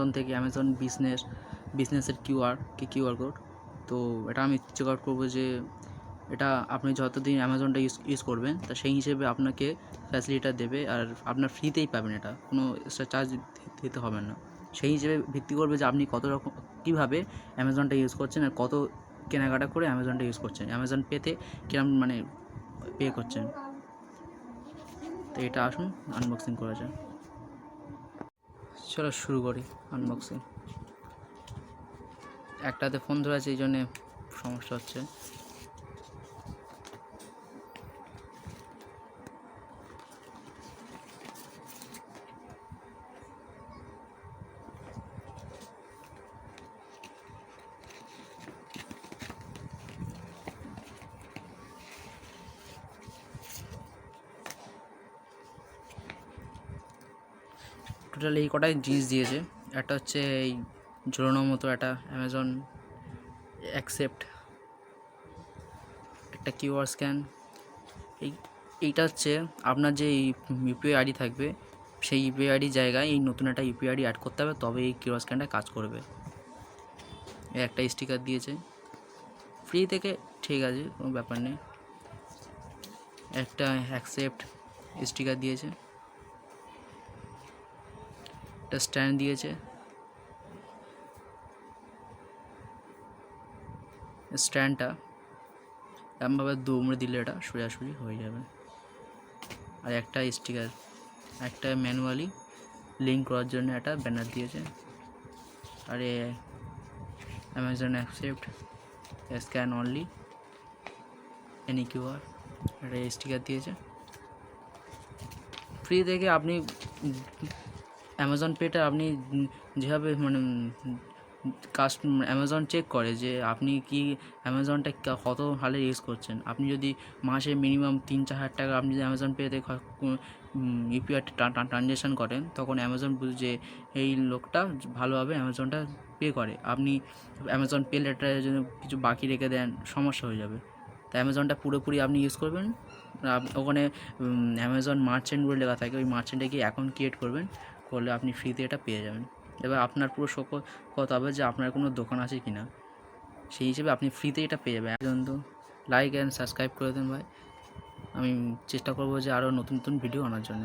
Amazon থেকে Amazon বিজনেসের QR code. তো এটা আমি চেক আউট করবো যে এটা আপনি যতদিন অ্যামাজনটা ইউজ করবেন তা সেই হিসেবে আপনাকে ফ্যাসিলিটিটা দেবে, আর আপনার ফ্রিতেই পাবেন, এটা কোনো এক্সট্রা চার্জ দিতে হবে না। সেই হিসেবে ভিত্তি করবে যে আপনি কত রকম কীভাবে অ্যামাজনটা ইউজ করছেন আর কত কেনাকাটা করে অ্যামাজনটা ইউজ করছেন, অ্যামাজন পেতে কিরম মানে পে করছেন। তো এটা আসুন আনবক্সিং করা যায়। চলো শুরু করি আনবক্সিং। একটাতে ফোন ধরে আছে, এই জন্যে সমস্যা হচ্ছে। টোটাল এই কটাই জিনিস দিয়েছে। একটা হচ্ছে এই ঝোলানোর মতো একটা অ্যামাজন অ্যাকসেপ্ট, একটা কিউআর স্ক্যান। এইটা হচ্ছে আপনার যে ইউপিআই আইডি থাকবে, সেই ইউপিআই আইডির জায়গায় এই নতুন একটা ইউপিআই আইডি অ্যাড করতে হবে, তবে এই কিউআর স্ক্যানটা কাজ করবে। একটা স্টিকার দিয়েছে ফ্রি থেকে, ঠিক আছে, কোনো ব্যাপার নেই। একটা অ্যাকসেপ্ট স্টিকার দিয়েছে, একটা স্ট্যান্ড দিয়েছে, স্ট্যান্ডটা এমনভাবে দুমড়ে দিলে এটা সোজাসুজি হয়ে যাবে। আর একটা স্টিকার, একটা ম্যানুয়ালি লিঙ্ক করার জন্য একটা ব্যানার দিয়েছে। আর Amazon accept scan only any QR, একটা স্টিকার দিয়েছে। ফ্রি থেকে আপনি অ্যামাজন পেটা আপনি যেভাবে মানে অ্যামাজন চেক করে যে আপনি কি অ্যামাজনটা কত হালে ইউজ করছেন। আপনি যদি মাসে মিনিমাম 3-4 হাজার টাকা আপনি যদি অ্যামাজন পেতে ইউপিআই ট্রানজ্যাকশান করেন, তখন অ্যামাজন বুঝে যে এই লোকটা ভালোভাবে অ্যামাজনটা পে করে। আপনি অ্যামাজন পে লেটারে যদি কিছু বাকি রেখে দেন, সমস্যা হয়ে যাবে। তো অ্যামাজনটা পুরোপুরি আপনি ইউজ করবেন। ওখানে অ্যামাজন মার্চেন্ট বলে লেখা থাকে, ওই মার্চেন্টে গিয়ে অ্যাকাউন্ট ক্রিয়েট করবেন, করলে আপনি ফ্রিতে এটা পেয়ে যাবেন। এবার আপনার পুরো কথা হবে যে আপনার কোনো দোকান আছে কি না, সেই হিসেবে আপনি ফ্রিতে এটা পেয়ে যাবেন। পর্যন্ত লাইক অ্যান্ড সাবস্ক্রাইব করে দেন ভাই। আমি চেষ্টা করবো যে আরও নতুন নতুন ভিডিও আনার জন্য।